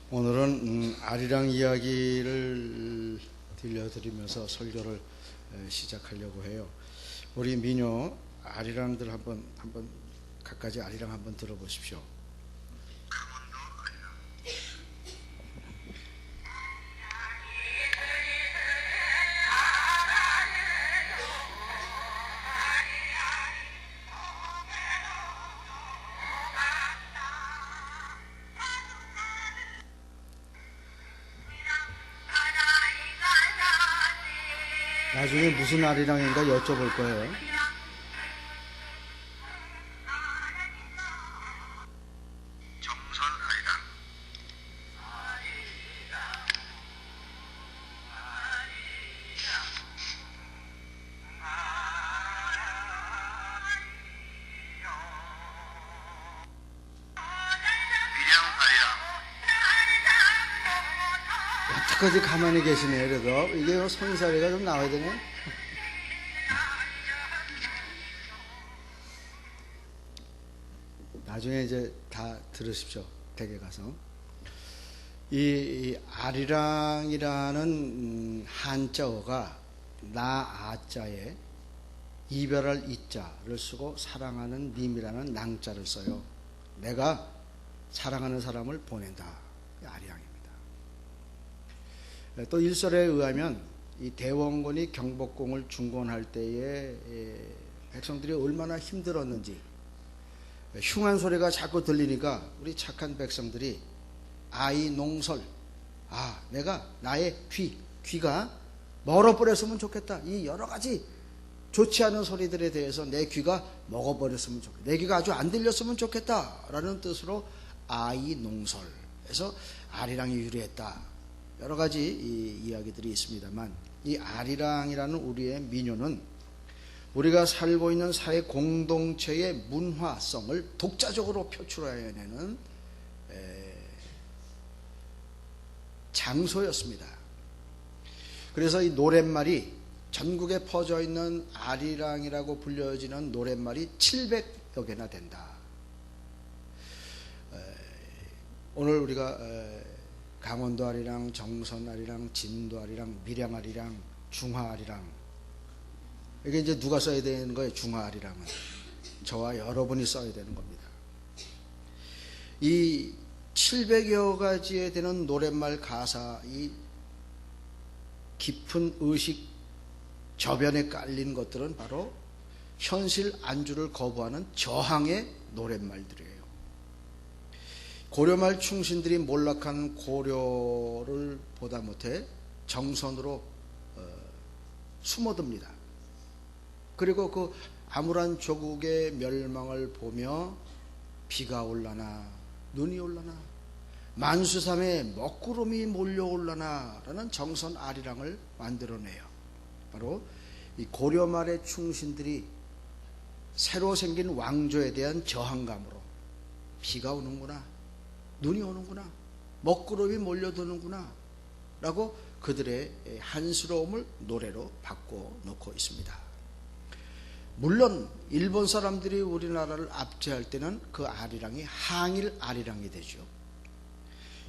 오늘은 아리랑 이야기를 들려드리면서 설교를 시작하려고 해요. 우리 민요 아리랑들 한번 각가지 아리랑 한번 들어보십시오. 나중에 무슨 아리랑인가 여쭤볼 거예요. 정선 아리랑. 밀양 아리랑. 여태까지 가만히 계시네. 그래도 이게 손사리가 좀 나와야 되네. 나중에 이제 다 들으십시오. 댁에 가서. 이 아리랑이라는 한자어가 나아자에 이별할 이자를 쓰고 사랑하는 님이라는 낭자를 써요. 내가 사랑하는 사람을 보낸다. 아리랑입니다. 또 일설에 의하면 이 대원군이 경복궁을 중건할 때에 백성들이 얼마나 힘들었는지 흉한 소리가 자꾸 들리니까 우리 착한 백성들이 아이 농설, 내가 나의 귀가 멀어버렸으면 좋겠다. 이 여러 가지 좋지 않은 소리들에 대해서 내 귀가 먹어버렸으면 좋겠다. 내 귀가 아주 안 들렸으면 좋겠다 라는 뜻으로 아이 농설에서 아리랑이 유래했다. 여러 가지 이야기들이 있습니다만 이 아리랑이라는 우리의 민요는 우리가 살고 있는 사회 공동체의 문화성을 독자적으로 표출해내는 장소였습니다. 그래서 이 노랫말이 전국에 퍼져 있는 아리랑이라고 불려지는 노랫말이 700여 개나 된다. 오늘 우리가 강원도 아리랑, 정선 아리랑, 진도 아리랑, 밀양 아리랑, 중화 아리랑, 이게 이제 누가 써야 되는 거예요? 중화 아리랑은 저와 여러분이 써야 되는 겁니다. 이 700여 가지에 되는 노랫말 가사, 이 깊은 의식 저변에 깔린 것들은 바로 현실 안주를 거부하는 저항의 노랫말들이에요. 고려말 충신들이 몰락한 고려를 보다 못해 정선으로 숨어듭니다. 그리고 그 암울한 조국의 멸망을 보며 비가 올라나 눈이 올라나 만수삼에 먹구름이 몰려올라나 라는 정선 아리랑을 만들어내요. 바로 이 고려말의 충신들이 새로 생긴 왕조에 대한 저항감으로 비가 오는구나, 눈이 오는구나, 먹구름이 몰려드는구나 라고 그들의 한스러움을 노래로 바꿔놓고 있습니다. 물론 일본 사람들이 우리나라를 압제할 때는 그 아리랑이 항일 아리랑이 되죠.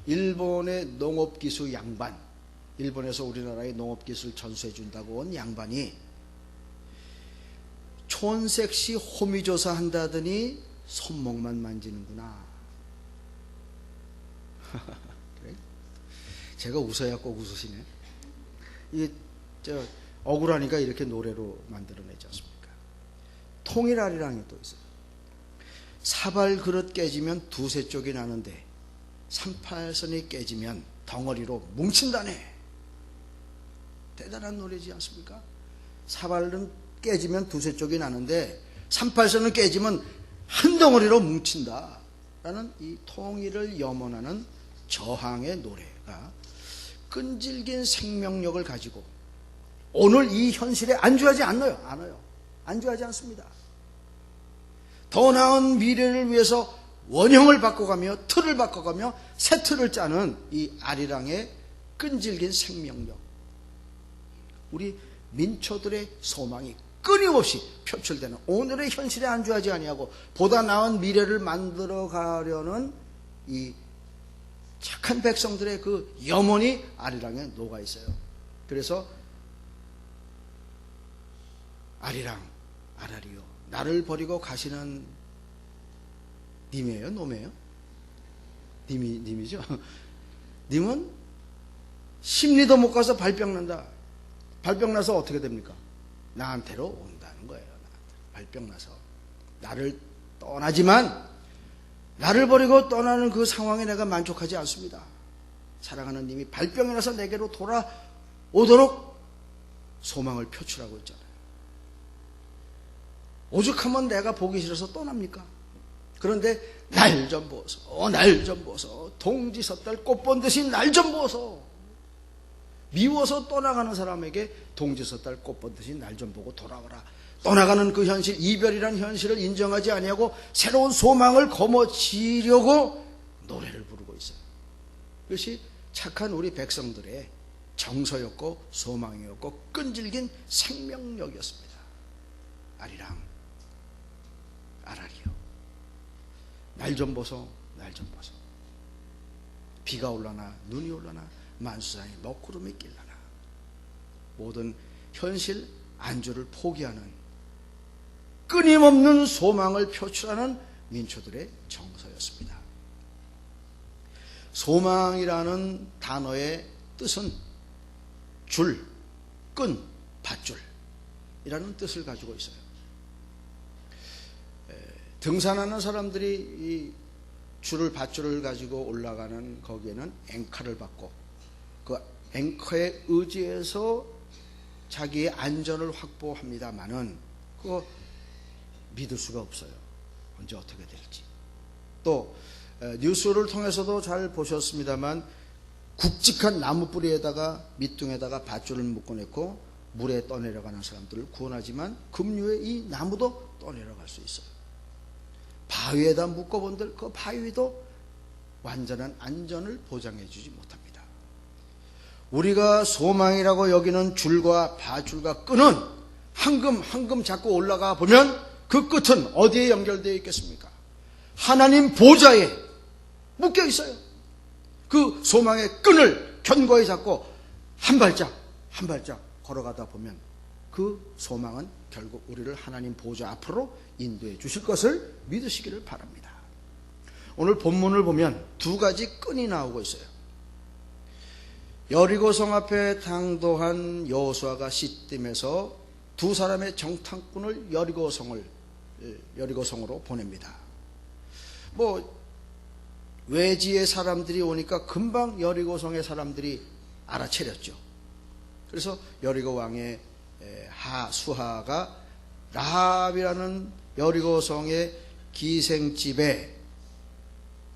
일본의 농업기술 양반, 일본에서 우리나라의 농업기술 전수해 준다고 온 양반이 촌색시 호미조사 한다더니 손목만 만지는구나. 그래? 제가 웃어야 꼭 웃으시네. 이게 억울하니까 이렇게 노래로 만들어내지 않습니까? 통일 아리랑이 또 있어요. 사발 그릇 깨지면 두세 쪽이 나는데 38선이 깨지면 덩어리로 뭉친다네. 대단한 노래지 않습니까? 사발은 깨지면 두세 쪽이 나는데 38선은 깨지면 한 덩어리로 뭉친다 라는 이 통일을 염원하는 저항의 노래가 끈질긴 생명력을 가지고 오늘 이 현실에 안주하지 않아요. 안주하지 않습니다. 더 나은 미래를 위해서 원형을 바꿔가며 틀을 바꿔가며 새 틀을 짜는 이 아리랑의 끈질긴 생명력, 우리 민초들의 소망이 끊임없이 표출되는 오늘의 현실에 안주하지 아니하고 보다 나은 미래를 만들어 가려는 이 착한 백성들의 그 염원이 아리랑에 녹아 있어요. 그래서 아리랑 아라리요, 나를 버리고 가시는 님이에요, 놈이에요? 님이죠. 님은 심리도 못 가서 발병 난다. 발병 나서 어떻게 됩니까? 나한테로 온다는 거예요. 발병 나서 나를 떠나지만, 나를 버리고 떠나는 그 상황에 내가 만족하지 않습니다. 사랑하는 님이 발병이 나서 내게로 돌아오도록 소망을 표출하고 있잖아요. 오죽하면 내가 보기 싫어서 떠납니까? 그런데 날 좀 보소, 날 좀 보소, 동지 섣달 꽃 본 듯이 날 좀 보소. 미워서 떠나가는 사람에게 동지 섣달 꽃 본 듯이 날 좀 보고 돌아오라. 떠나가는 그 현실, 이별이란 현실을 인정하지 아니하고 새로운 소망을 거머쥐려고 노래를 부르고 있어요. 그것이 착한 우리 백성들의 정서였고 소망이었고 끈질긴 생명력이었습니다. 아리랑 아라리요, 날 좀 보소, 날 좀 보소. 비가 올라나 눈이 올라나 만수산에 먹구름이 낄라나. 모든 현실 안주를 포기하는 끊임없는 소망을 표출하는 민초들의 정서였습니다. 소망이라는 단어의 뜻은 줄, 끈, 밧줄이라는 뜻을 가지고 있어요. 등산하는 사람들이 이 줄을, 밧줄을 가지고 올라가는 거기에는 앵커를 받고 그 앵커에 의지해서 자기의 안전을 확보합니다마는 그거 믿을 수가 없어요. 언제 어떻게 될지. 또 뉴스를 통해서도 잘 보셨습니다만 굵직한 나무 뿌리에다가 밑둥에다가 밧줄을 묶어놓고 물에 떠내려가는 사람들을 구원하지만 급류에 이 나무도 떠내려갈 수 있어요. 바위에다 묶어본들 그 바위도 완전한 안전을 보장해 주지 못합니다. 우리가 소망이라고 여기는 줄과 밧줄과 끈은 한금 잡고 올라가 보면 그 끝은 어디에 연결되어 있겠습니까? 하나님 보좌에 묶여 있어요. 그 소망의 끈을 견고히 잡고 한 발짝 걸어가다 보면 그 소망은 결국 우리를 하나님 보좌 앞으로 인도해 주실 것을 믿으시기를 바랍니다. 오늘 본문을 보면 두 가지 끈이 나오고 있어요. 여리고성 앞에 당도한 여호수아가 시딤에서 두 사람의 정탐꾼을 여리고성으로 보냅니다. 외지의 사람들이 오니까 금방 여리고성의 사람들이 알아차렸죠. 그래서 여리고 왕의 수하가 라합이라는 여리고성의 기생집에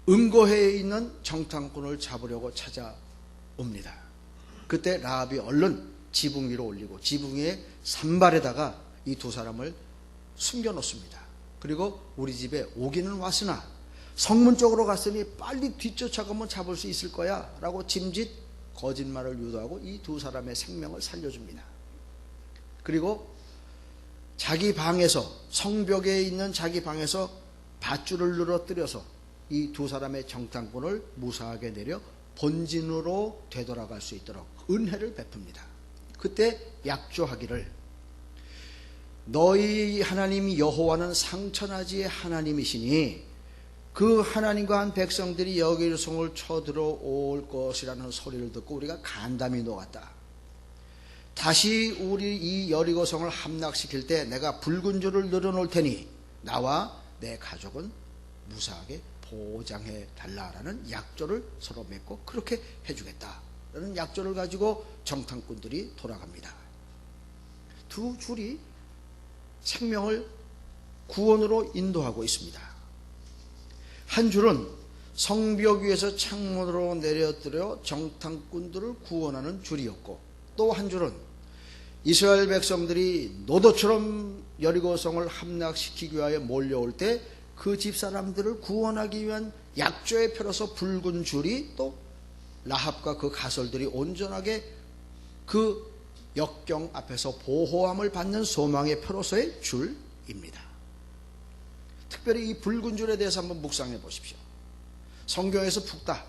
음고해에 있는 정탐꾼을 잡으려고 찾아옵니다. 그때 라합이 얼른 지붕 위로 올리고 지붕 위에 산발에다가 이 두 사람을 숨겨놓습니다. 그리고 우리 집에 오기는 왔으나 성문 쪽으로 갔으니 빨리 뒤쫓아가면 잡을 수 있을 거야 라고 짐짓 거짓말을 유도하고 이 두 사람의 생명을 살려줍니다. 그리고 자기 방에서, 성벽에 있는 자기 방에서 밧줄을 늘어뜨려서 이 두 사람의 정탐꾼을 무사하게 내려 본진으로 되돌아갈 수 있도록 은혜를 베풉니다. 그때 약조하기를, 너희 하나님 여호와는 상천하지의 하나님이시니 그 하나님과 한 백성들이 여리고성을 쳐들어올 것이라는 소리를 듣고 우리가 간담이 녹았다. 다시 우리 이 여리고성을 함락시킬 때 내가 붉은 줄을 늘어놓을 테니 나와 내 가족은 무사하게 보장해 달라라는 약조를 서로 맺고 그렇게 해주겠다라는 약조를 가지고 정탐꾼들이 돌아갑니다. 두 줄이 생명을 구원으로 인도하고 있습니다. 한 줄은 성벽 위에서 창문으로 내려뜨려 정탐꾼들을 구원하는 줄이었고, 또 한 줄은 이스라엘 백성들이 노도처럼 여리고성을 함락시키기 위하여 몰려올 때 그 집사람들을 구원하기 위한 약조의 표로서 붉은 줄이 또 라합과 그 가솔들이 온전하게 그 역경 앞에서 보호함을 받는 소망의 표로서의 줄입니다. 특별히 이 붉은 줄에 대해서 한번 묵상해 보십시오. 성경에서 붉다,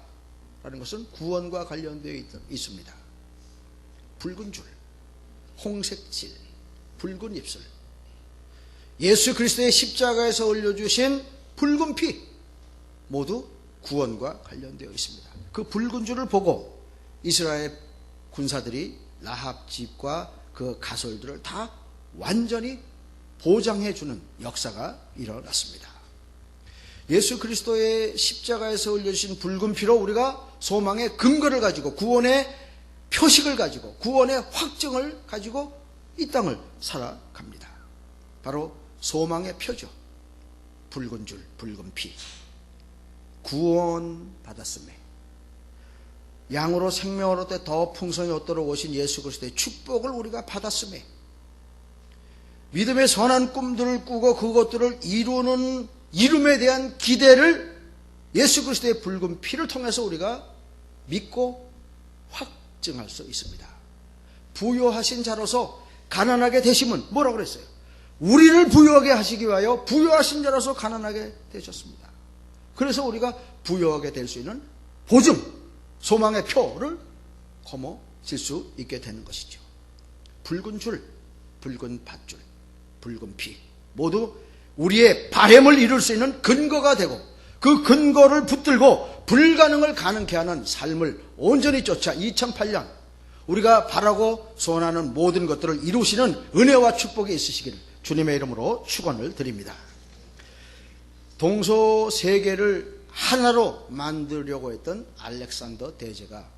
라는 것은 구원과 관련되어 있습니다. 붉은 줄, 홍색질, 붉은 입술, 예수 그리스도의 십자가에서 흘려주신 붉은 피, 모두 구원과 관련되어 있습니다. 그 붉은 줄을 보고 이스라엘 군사들이 라합 집과 그 가솔들을 다 완전히 보장해주는 역사가 일어났습니다. 예수 그리스도의 십자가에서 흘려주신 붉은 피로 우리가 소망의 근거를 가지고, 구원의 표식을 가지고, 구원의 확증을 가지고 이 땅을 살아갑니다. 바로 소망의 표죠. 붉은 줄, 붉은 피. 구원 받았음에 양으로 생명을 얻되 더 풍성히 얻도록 오신 예수 그리스도의 축복을 우리가 받았음에 믿음의 선한 꿈들을 꾸고 그것들을 이루는 이름에 대한 기대를 예수 그리스도의 붉은 피를 통해서 우리가 믿고 확증할 수 있습니다. 부요하신 자로서 가난하게 되심은 뭐라고 그랬어요? 우리를 부요하게 하시기 위하여 부요하신 자로서 가난하게 되셨습니다. 그래서 우리가 부요하게 될 수 있는 보증, 소망의 표를 거머쥘 수 있게 되는 것이죠. 붉은 줄, 붉은 밧줄, 붉은 피, 모두 우리의 바램을 이룰 수 있는 근거가 되고, 그 근거를 붙들고 불가능을 가능케 하는 삶을 온전히 쫓아 2008년 우리가 바라고 소원하는 모든 것들을 이루시는 은혜와 축복이 있으시기를 주님의 이름으로 축원을 드립니다. 동서 세계를 하나로 만들려고 했던 알렉산더 대제가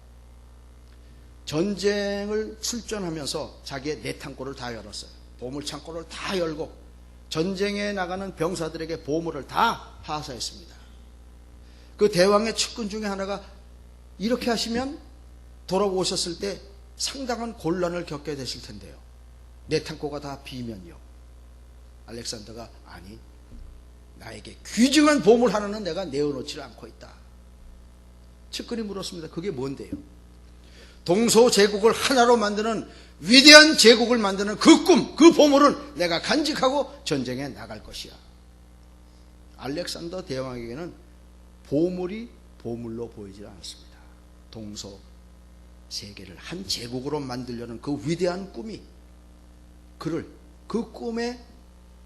전쟁을 출전하면서 자기의 내탕고를 다 열었어요. 보물창고를 다 열고 전쟁에 나가는 병사들에게 보물을 다 하사했습니다. 그 대왕의 측근 중에 하나가 이렇게 하시면 돌아오셨을 때 상당한 곤란을 겪게 되실 텐데요. 내탕고가 다 비면요. 알렉산더가 아니, 나에게 귀중한 보물 하나는 내가 내어놓지를 않고 있다. 측근이 물었습니다. 그게 뭔데요? 동서 제국을 하나로 만드는, 위대한 제국을 만드는 그 꿈, 그 보물은 내가 간직하고 전쟁에 나갈 것이야. 알렉산더 대왕에게는 보물이 보물로 보이지 않았습니다. 동서 세계를 한 제국으로 만들려는 그 위대한 꿈이 그를 그 꿈에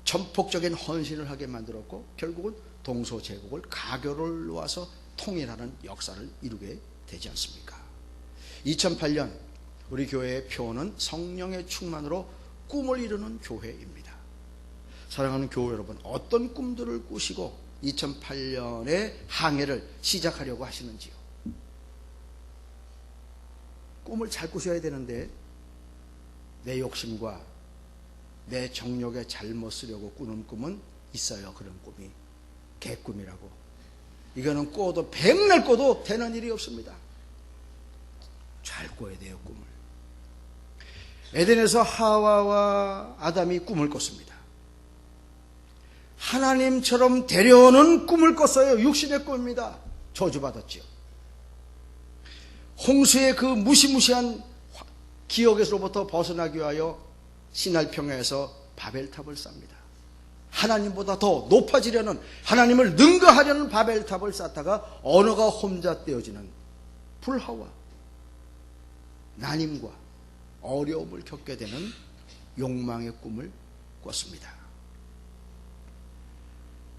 전폭적인 헌신을 하게 만들었고, 결국은 동서 제국을 가교를 놓아서 통일하는 역사를 이루게 되지 않습니까? 2008년 우리 교회의 표어는 성령의 충만으로 꿈을 이루는 교회입니다. 사랑하는 교회 여러분, 어떤 꿈들을 꾸시고 2008년의 항해를 시작하려고 하시는지요? 꿈을 잘 꾸셔야 되는데 내 욕심과 내 정욕에 잘못 쓰려고 꾸는 꿈은 있어요. 그런 꿈이 개꿈이라고. 이거는 꿔도 백날 꿔도 되는 일이 없습니다. 잘 꿔야 돼요, 꿈을. 에덴에서 하와와 아담이 꿈을 꿨습니다. 하나님처럼 되려는 꿈을 꿨어요. 육신의 꿈입니다. 저주받았죠. 홍수의 그 무시무시한 기억에서로부터 벗어나기 위하여 시날 평야에서 바벨탑을 쌓습니다. 하나님보다 더 높아지려는, 하나님을 능가하려는 바벨탑을 쌓다가 언어가 혼잡되어지는 불화와 난임과 어려움을 겪게 되는 욕망의 꿈을 꿨습니다.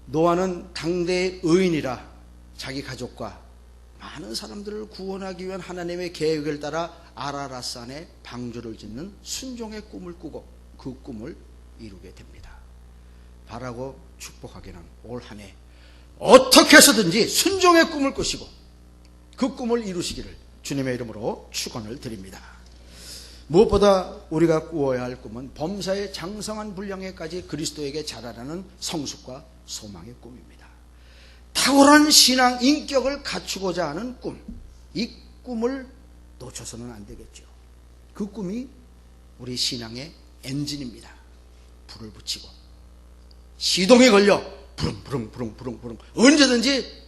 노아는 당대의 의인이라 자기 가족과 많은 사람들을 구원하기 위한 하나님의 계획을 따라 아라랏산에 방주를 짓는 순종의 꿈을 꾸고 그 꿈을 이루게 됩니다. 바라고 축복하기는 올 한 해 어떻게 해서든지 순종의 꿈을 꾸시고 그 꿈을 이루시기를 주님의 이름으로 축원을 드립니다. 무엇보다 우리가 꾸어야 할 꿈은 범사의 장성한 분량에까지 그리스도에게 자라나는 성숙과 소망의 꿈입니다. 탁월한 신앙 인격을 갖추고자 하는 꿈, 이 꿈을 놓쳐서는 안 되겠죠. 그 꿈이 우리 신앙의 엔진입니다. 불을 붙이고 시동에 걸려 부릉부릉 언제든지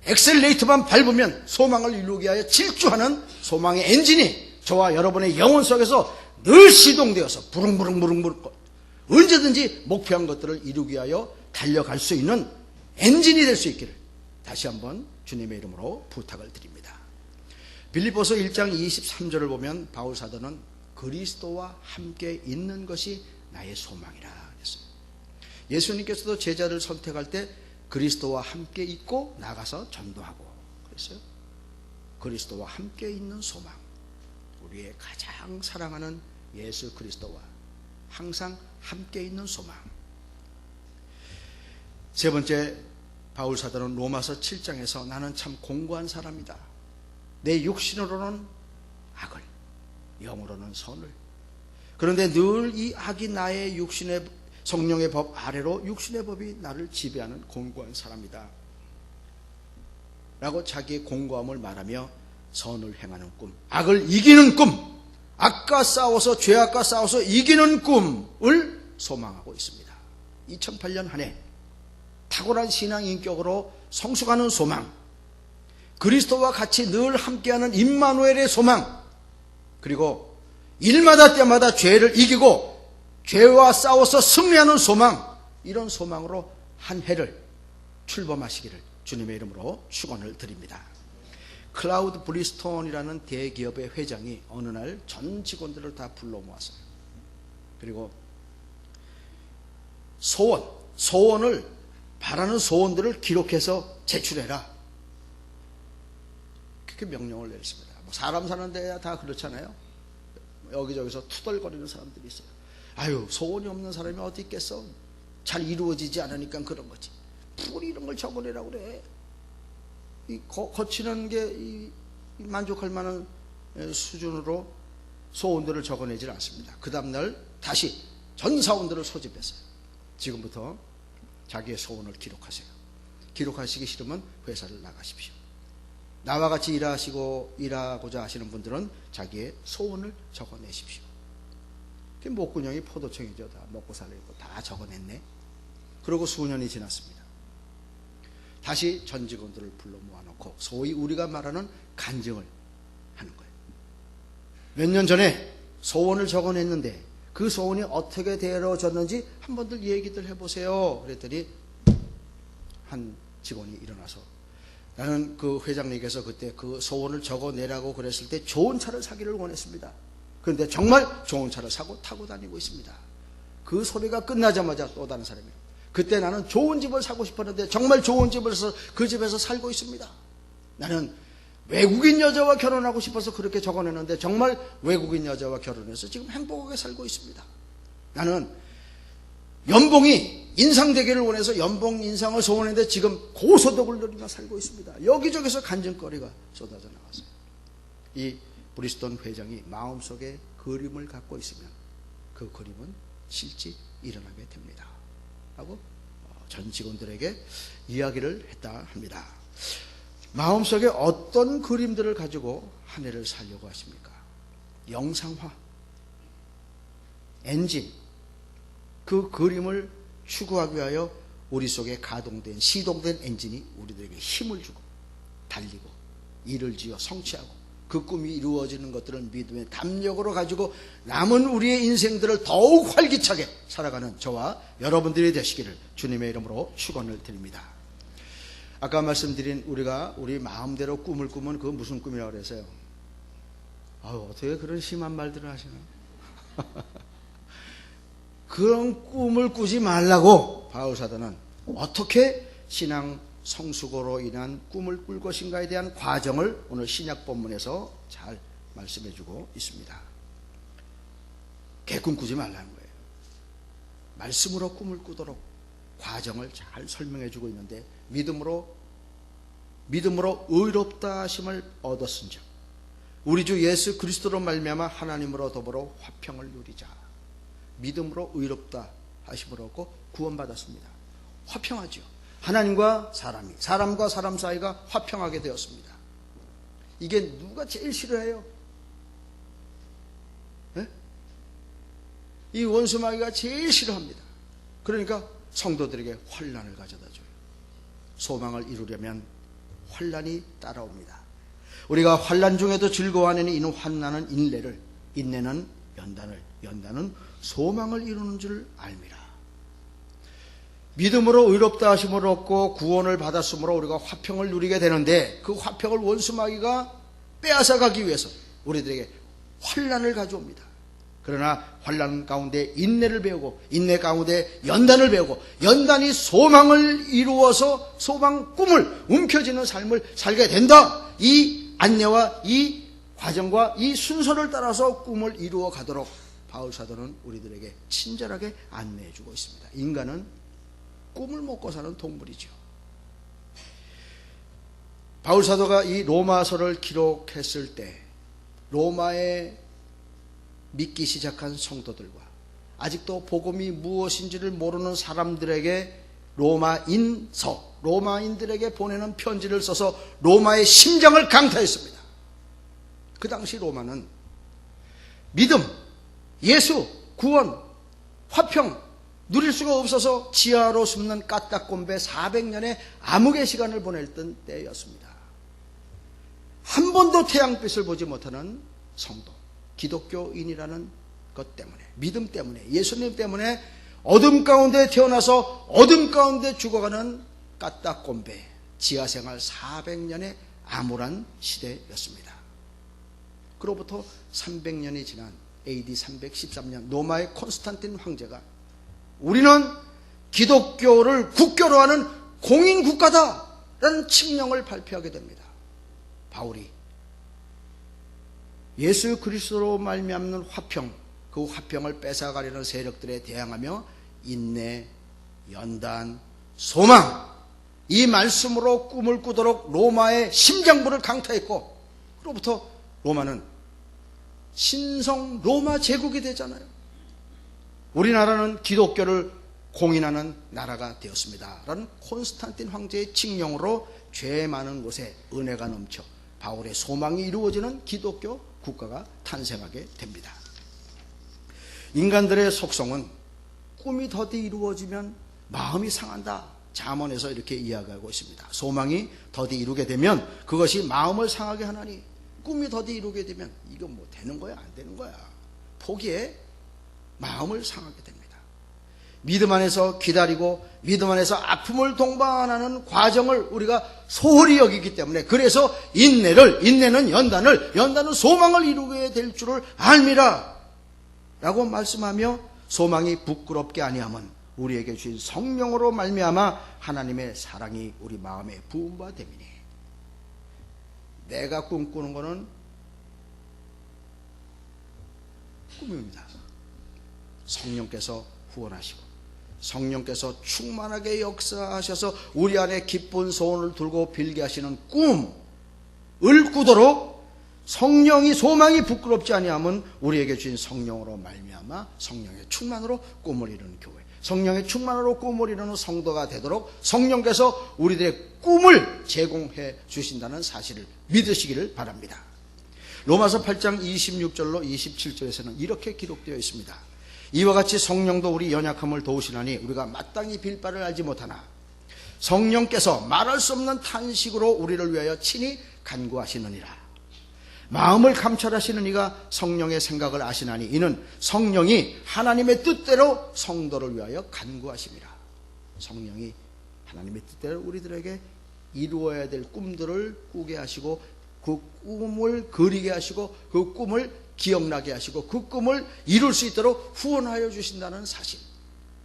엑셀레이터만 밟으면 소망을 이루기 위하여 질주하는 소망의 엔진이 저와 여러분의 영혼 속에서 늘 시동되어서 부릉부릉 언제든지 목표한 것들을 이루기 위하여 달려갈 수 있는 엔진이 될 수 있기를 다시 한번 주님의 이름으로 부탁을 드립니다. 빌립보서 1장 23절을 보면 바울 사도는 그리스도와 함께 있는 것이 나의 소망이라 했어요. 예수님께서도 제자를 선택할 때 그리스도와 함께 있고 나가서 전도하고 그랬어요. 그리스도와 함께 있는 소망, 우리의 가장 사랑하는 예수 그리스도와 항상 함께 있는 소망. 세 번째, 바울 사도는 로마서 7장에서 나는 참 공고한 사람이다. 내 육신으로는 악을, 영으로는 선을. 그런데 늘 이 악이 나의 육신의 성령의 법 아래로 육신의 법이 나를 지배하는 공고한 사람이다 라고 자기의 공고함을 말하며 선을 행하는 꿈, 악을 이기는 꿈, 악과 싸워서 죄악과 싸워서 이기는 꿈을 소망하고 있습니다. 2008년 한 해 탁월한 신앙 인격으로 성숙하는 소망, 그리스도와 같이 늘 함께하는 임마누엘의 소망, 그리고 일마다 때마다 죄를 이기고 죄와 싸워서 승리하는 소망, 이런 소망으로 한 해를 출범하시기를 주님의 이름으로 축원을 드립니다. 클라우드 브리스톤이라는 대기업의 회장이 어느 날 전 직원들을 다 불러 모았어요. 그리고 소원을 바라는 소원들을 기록해서 제출해라, 그렇게 명령을 내렸습니다. 사람 사는 데야 다 그렇잖아요. 여기저기서 투덜거리는 사람들이 있어요. 아유, 소원이 없는 사람이 어디 있겠어? 잘 이루어지지 않으니까 그런 거지. 풀이 이런 걸 적어내라고 그래. 거치는 게 만족할 만한 수준으로 소원들을 적어내질 않습니다. 그 다음날 다시 전 사원들을 소집했어요. 지금부터 자기의 소원을 기록하세요. 기록하시기 싫으면 회사를 나가십시오. 나와 같이 일하고자 하시는 분들은 자기의 소원을 적어내십시오. 목구녕이 포도청이죠. 다 먹고 살려고 다 적어냈네. 그러고 수년이 지났습니다. 다시 전 직원들을 불러 모아놓고 소위 우리가 말하는 간증을 하는 거예요. 몇 년 전에 소원을 적어냈는데 그 소원이 어떻게 되어졌는지 한 번들 얘기들 해보세요. 그랬더니 한 직원이 일어나서, 나는 그 회장님께서 그때 그 소원을 적어내라고 그랬을 때 좋은 차를 사기를 원했습니다. 그런데 정말 좋은 차를 사고 타고 다니고 있습니다. 그 소리가 끝나자마자 또 다른 사람이, 그때 나는 좋은 집을 사고 싶었는데 정말 좋은 집을 사서 그 집에서 살고 있습니다. 나는 외국인 여자와 결혼하고 싶어서 그렇게 적어냈는데 정말 외국인 여자와 결혼해서 지금 행복하게 살고 있습니다. 나는 연봉이 인상되기를 원해서 연봉 인상을 소원했는데 지금 고소득을 누리며 살고 있습니다. 여기저기서 간증거리가 쏟아져 나왔어요. 이 브리스톤 회장이 마음속에 그림을 갖고 있으면 그 그림은 실제 일어나게 됩니다 하고 전 직원들에게 이야기를 했다 합니다. 마음속에 어떤 그림들을 가지고 한 해를 살려고 하십니까? 영상화, 엔진, 그 그림을 추구하기 위하여 우리 속에 가동된, 시동된 엔진이 우리들에게 힘을 주고 달리고 일을 지어 성취하고 그 꿈이 이루어지는 것들을 믿음의 담력으로 가지고 남은 우리의 인생들을 더욱 활기차게 살아가는 저와 여러분들이 되시기를 주님의 이름으로 축원을 드립니다. 아까 말씀드린 우리 마음대로 꿈을 꾸면 그건 무슨 꿈이라고 그랬어요? 어떻게 그런 심한 말들을 하시나? 그런 꿈을 꾸지 말라고 바울 사도는 어떻게 신앙 성숙으로 인한 꿈을 꿀 것인가에 대한 과정을 오늘 신약 본문에서 잘 말씀해 주고 있습니다. 개꿈 꾸지 말라는 거예요. 말씀으로 꿈을 꾸도록 과정을 잘 설명해 주고 있는데, 믿음으로 의롭다 하심을 얻었은즉 우리 주 예수 그리스도로 말미암아 하나님으로 더불어 화평을 누리자. 믿음으로 의롭다 하심을 얻고 구원받았습니다. 화평하죠. 하나님과 사람이, 사람과 사람 사이가 화평하게 되었습니다. 이게 누가 제일 싫어해요? 네? 이 원수마귀가 제일 싫어합니다. 그러니까 성도들에게 환난을 가져다 줘요. 소망을 이루려면 환난이 따라옵니다. 우리가 환난 중에도 즐거워하는 이 환난은 인내를, 인내는 연단을, 연단은 소망을 이루는 줄 알미라. 믿음으로 의롭다 하심을 얻고 구원을 받았으므로 우리가 화평을 누리게 되는데, 그 화평을 원수마귀가 빼앗아가기 위해서 우리들에게 환난을 가져옵니다. 그러나 환난 가운데 인내를 배우고 인내 가운데 연단을 배우고 연단이 소망을 이루어서 소망 꿈을 움켜쥐는 삶을 살게 된다. 이 안내와 이 과정과 이 순서를 따라서 꿈을 이루어 가도록 바울 사도는 우리들에게 친절하게 안내해 주고 있습니다. 인간은 꿈을 먹고 사는 동물이죠. 바울 사도가 이 로마서를 기록했을 때 로마에 믿기 시작한 성도들과 아직도 복음이 무엇인지를 모르는 사람들에게 로마인들에게 보내는 편지를 써서 로마의 심장을 강타했습니다. 그 당시 로마는 믿음, 예수, 구원, 화평 누릴 수가 없어서 지하로 숨는 까딱곰배 400년의 암흑의 시간을 보냈던 때였습니다. 한 번도 태양빛을 보지 못하는 성도, 기독교인이라는 것 때문에, 믿음 때문에, 예수님 때문에 어둠 가운데 태어나서 어둠 가운데 죽어가는 까딱곰배 지하생활 400년의 암울한 시대였습니다. 그로부터 300년이 지난 AD 313년 로마의 콘스탄틴 황제가 우리는 기독교를 국교로 하는 공인국가다라는 칙령을 발표하게 됩니다. 바울이 예수 그리스도로 말미암는 화평, 그 화평을 뺏어가려는 세력들에 대항하며 인내, 연단, 소망, 이 말씀으로 꿈을 꾸도록 로마의 심장부를 강타했고, 그로부터 로마는 신성 로마 제국이 되잖아요. 우리나라는 기독교를 공인하는 나라가 되었습니다 라는 콘스탄틴 황제의 칙령으로 죄 많은 곳에 은혜가 넘쳐 바울의 소망이 이루어지는 기독교 국가가 탄생하게 됩니다. 인간들의 속성은 꿈이 더디 이루어지면 마음이 상한다. 잠언에서 이렇게 이야기하고 있습니다. 소망이 더디 이루게 되면 그것이 마음을 상하게 하나니, 꿈이 더디 이루게 되면 이거 뭐 되는 거야 안 되는 거야 포기해, 마음을 상하게 됩니다. 믿음 안에서 기다리고 믿음 안에서 아픔을 동반하는 과정을 우리가 소홀히 여기기 때문에, 그래서 인내는 연단은 소망을 이루게 될 줄을 알미라 라고 말씀하며, 소망이 부끄럽게 아니함은 우리에게 주신 성령으로 말미암아 하나님의 사랑이 우리 마음에 부은 바 됨이니. 내가 꿈꾸는 것은 꿈입니다. 성령께서 후원하시고 성령께서 충만하게 역사하셔서 우리 안에 기쁜 소원을 들고 빌게 하시는 꿈을 꾸도록 성령이, 소망이 부끄럽지 아니함은 우리에게 주신 성령으로 말미암아 성령의 충만으로 꿈을 이루는 교회, 성령의 충만으로 꿈을 이루는 성도가 되도록 성령께서 우리들의 꿈을 제공해 주신다는 사실을 믿으시기를 바랍니다. 로마서 8장 26절로 27절에서는 이렇게 기록되어 있습니다. 이와 같이 성령도 우리 연약함을 도우시나니 우리가 마땅히 빌 바를 알지 못하나 성령께서 말할 수 없는 탄식으로 우리를 위하여 친히 간구하시느니라. 마음을 감찰하시는 이가 성령의 생각을 아시나니 이는 성령이 하나님의 뜻대로 성도를 위하여 간구하심이라. 성령이 하나님의 뜻대로 우리들에게 이루어야 될 꿈들을 꾸게 하시고 그 꿈을 그리게 하시고 그 꿈을 기억나게 하시고 그 꿈을 이룰 수 있도록 후원하여 주신다는 사실.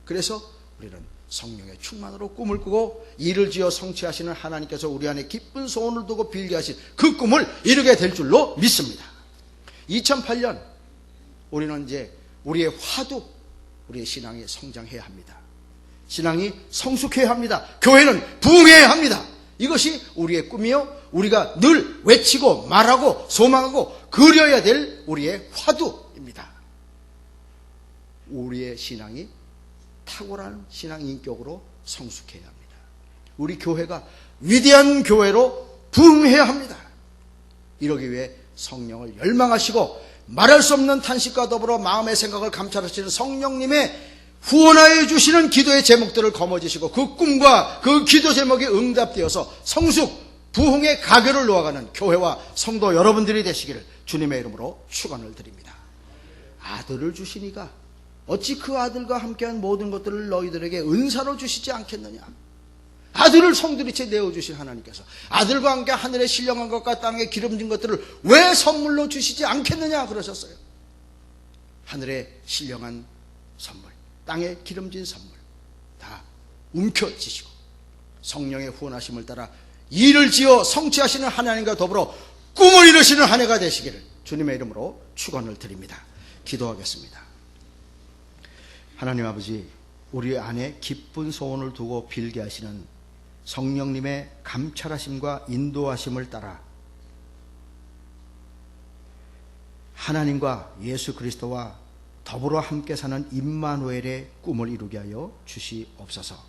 그래서 우리는 성령의 충만으로 꿈을 꾸고 이를 지어 성취하시는 하나님께서 우리 안에 기쁜 소원을 두고 빌게 하신 그 꿈을 이루게 될 줄로 믿습니다. 2008년 우리는 이제 우리의 화두, 우리의 신앙이 성장해야 합니다. 신앙이 성숙해야 합니다. 교회는 부흥해야 합니다. 이것이 우리의 꿈이요, 우리가 늘 외치고 말하고 소망하고 그려야 될 우리의 화두입니다. 우리의 신앙이 탁월한 신앙 인격으로 성숙해야 합니다. 우리 교회가 위대한 교회로 부흥해야 합니다. 이러기 위해 성령을 열망하시고 말할 수 없는 탄식과 더불어 마음의 생각을 감찰하시는 성령님의 후원하여 주시는 기도의 제목들을 거머쥐시고 그 꿈과 그 기도 제목이 응답되어서 성숙, 부흥의 가교를 놓아가는 교회와 성도 여러분들이 되시기를 주님의 이름으로 축원을 드립니다. 아들을 주시니가 어찌 그 아들과 함께한 모든 것들을 너희들에게 은사로 주시지 않겠느냐. 아들을 성도리째 내어주신 하나님께서 아들과 함께 하늘에 신령한 것과 땅에 기름진 것들을 왜 선물로 주시지 않겠느냐 그러셨어요. 하늘에 신령한 선물, 땅에 기름진 선물 다 움켜쥐시고 성령의 후원하심을 따라 일을 지어 성취하시는 하나님과 더불어 꿈을 이루시는 한 해가 되시기를 주님의 이름으로 축원을 드립니다. 기도하겠습니다. 하나님 아버지, 우리 안에 기쁜 소원을 두고 빌게 하시는 성령님의 감찰하심과 인도하심을 따라 하나님과 예수 그리스도와 더불어 함께 사는 임마누엘의 꿈을 이루게 하여 주시옵소서.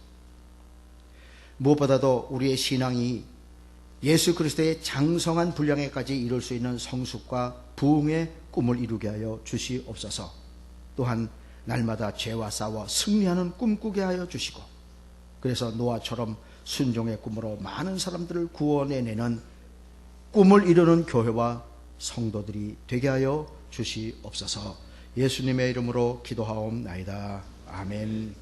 무엇보다도 우리의 신앙이 예수 그리스도의 장성한 분량에까지 이룰 수 있는 성숙과 부흥의 꿈을 이루게 하여 주시옵소서. 또한 날마다 죄와 싸워 승리하는 꿈 꾸게 하여 주시고, 그래서 노아처럼 순종의 꿈으로 많은 사람들을 구원해내는 꿈을 이루는 교회와 성도들이 되게 하여 주시옵소서. 예수님의 이름으로 기도하옵나이다. 아멘.